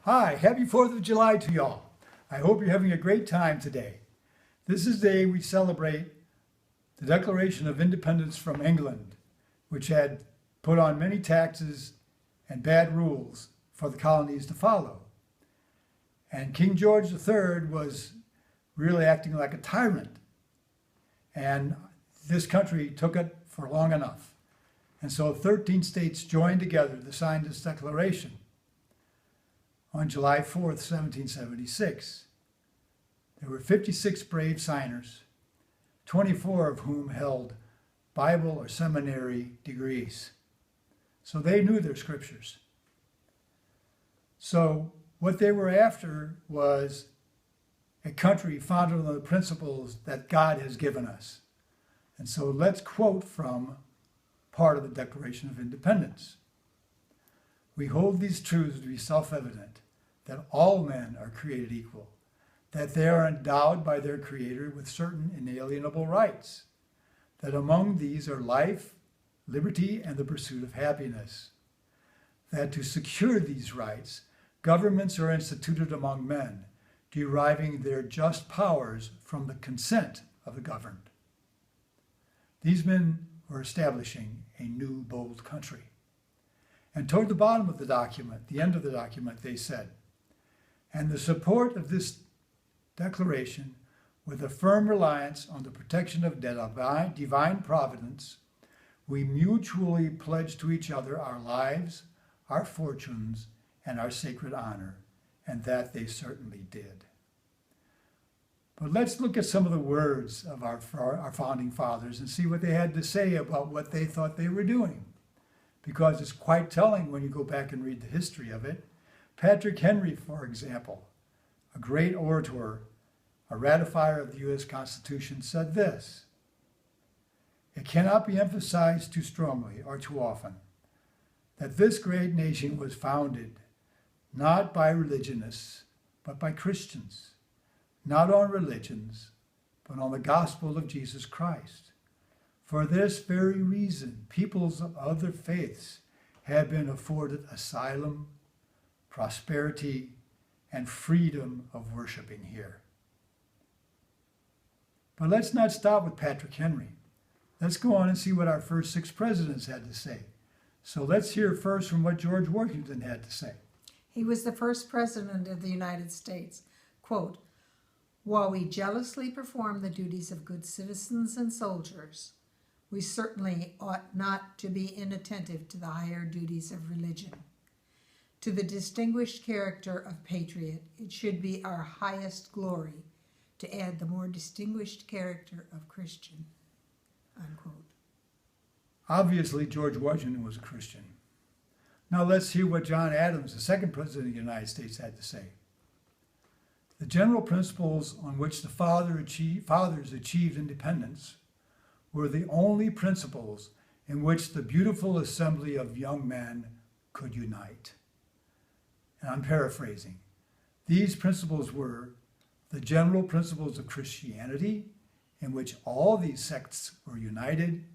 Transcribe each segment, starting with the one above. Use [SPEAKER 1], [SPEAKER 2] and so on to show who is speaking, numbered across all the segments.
[SPEAKER 1] Hi, happy 4th of July to y'all. I hope you're having a great time today. This is the day we celebrate the Declaration of Independence from England, which had put on many taxes and bad rules for the colonies to follow. And King George III was really acting like a tyrant. And this country took it for long enough. And so 13 states joined together to sign this declaration on July 4th, 1776. There were 56 brave signers, 24 of whom held Bible or seminary degrees. So they knew their scriptures. So what they were after was a country founded on the principles that God has given us. And so let's quote from part of the Declaration of Independence. We hold these truths to be self-evident, that all men are created equal, that they are endowed by their Creator with certain inalienable rights, that among these are life, liberty, and the pursuit of happiness, that to secure these rights, governments are instituted among men, deriving their just powers from the consent of the governed. These men were establishing a new, bold country. And toward the bottom of the document, the end of the document, they said, and the support of this declaration, with a firm reliance on the protection of divine providence, we mutually pledge to each other our lives, our fortunes, and our sacred honor, and that they certainly did. But let's look at some of the words of our founding fathers and see what they had to say about what they thought they were doing, because it's quite telling when you go back and read the history of it. Patrick Henry, for example, a great orator, a ratifier of the U.S. Constitution, said this: "It cannot be emphasized too strongly or too often that this great nation was founded not by religionists, but by Christians, not on religions, but on the gospel of Jesus Christ. For this very reason, peoples of other faiths have been afforded asylum, prosperity, and freedom of worshiping here." But let's not stop with Patrick Henry. Let's go on and see what our first 6 presidents had to say. So let's hear first from what George Washington had to say.
[SPEAKER 2] He was the first president of the United States. Quote, "While we jealously perform the duties of good citizens and soldiers, we certainly ought not to be inattentive to the higher duties of religion. To the distinguished character of patriot, it should be our highest glory to add the more distinguished character of Christian." Unquote.
[SPEAKER 1] Obviously, George Washington was a Christian. Now let's hear what John Adams, the second president of the United States, had to say. The general principles on which the fathers achieved independence were the only principles in which the beautiful assembly of young men could unite. And I'm paraphrasing. These principles were the general principles of Christianity, in which all these sects were united,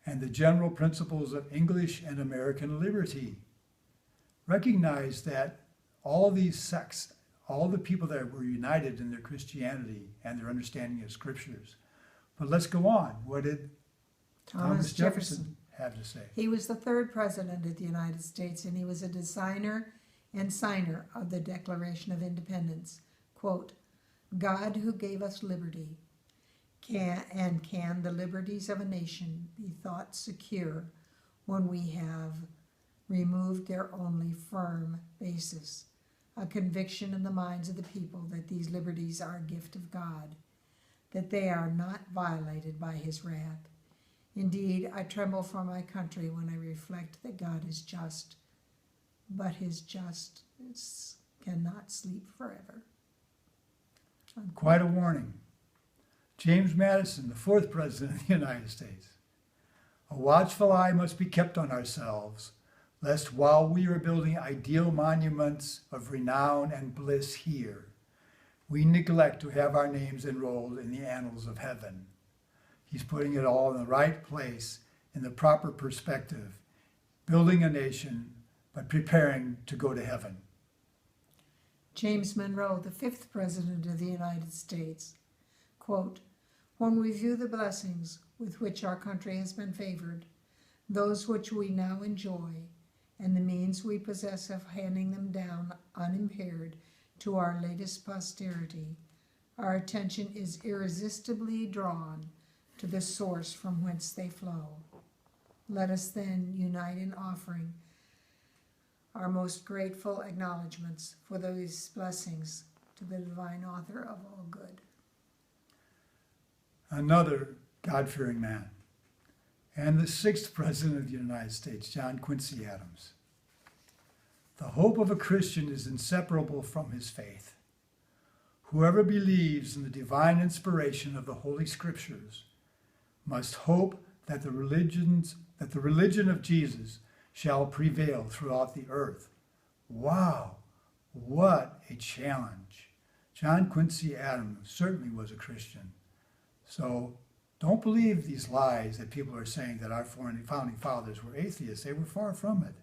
[SPEAKER 1] and the general principles of English and American liberty. Recognize that all these sects, all the people that were united in their Christianity and their understanding of scriptures. But let's go on. What did Thomas Jefferson have to say?
[SPEAKER 2] He was the third president of the United States, and he was a designer and signer of the Declaration of Independence. Quote, "God who gave us liberty, can the liberties of a nation be thought secure when we have removed their only firm basis, a conviction in the minds of the people that these liberties are a gift of God, that they are not violated by his wrath. Indeed, I tremble for my country when I reflect that God is just, but his justice cannot sleep forever." Unquote.
[SPEAKER 1] Quite a warning. James Madison, the 4th president of the United States. "A watchful eye must be kept on ourselves, lest while we are building ideal monuments of renown and bliss here, we neglect to have our names enrolled in the annals of heaven." He's putting it all in the right place, in the proper perspective, building a nation, but preparing to go to heaven.
[SPEAKER 2] James Monroe, the 5th President of the United States, quote, "When we view the blessings with which our country has been favored, those which we now enjoy, and the means we possess of handing them down unimpaired to our latest posterity, our attention is irresistibly drawn to the source from whence they flow. Let us then unite in offering our most grateful acknowledgments for those blessings to the divine author of all good."
[SPEAKER 1] Another God-fearing man, and the 6th President of the United States, John Quincy Adams. The hope of a Christian is inseparable from his faith. Whoever believes in the divine inspiration of the Holy Scriptures must hope that the religion of Jesus shall prevail throughout the earth. Wow, what a challenge. John Quincy Adams certainly was a Christian. So don't believe these lies that people are saying that our founding fathers were atheists. They were far from it.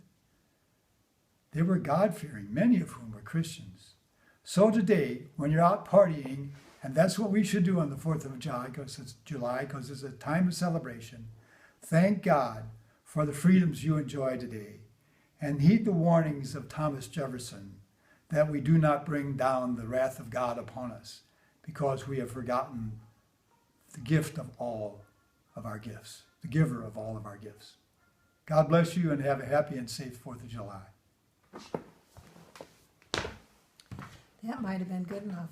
[SPEAKER 1] They were God-fearing, many of whom were Christians. So today, when you're out partying, and that's what we should do on the 4th of July, because it's a time of celebration, thank God for the freedoms you enjoy today, and heed the warnings of Thomas Jefferson that we do not bring down the wrath of God upon us because we have forgotten the gift of all of our gifts, the giver of all of our gifts. God bless you and have a happy and safe 4th of July.
[SPEAKER 2] That might have been good enough.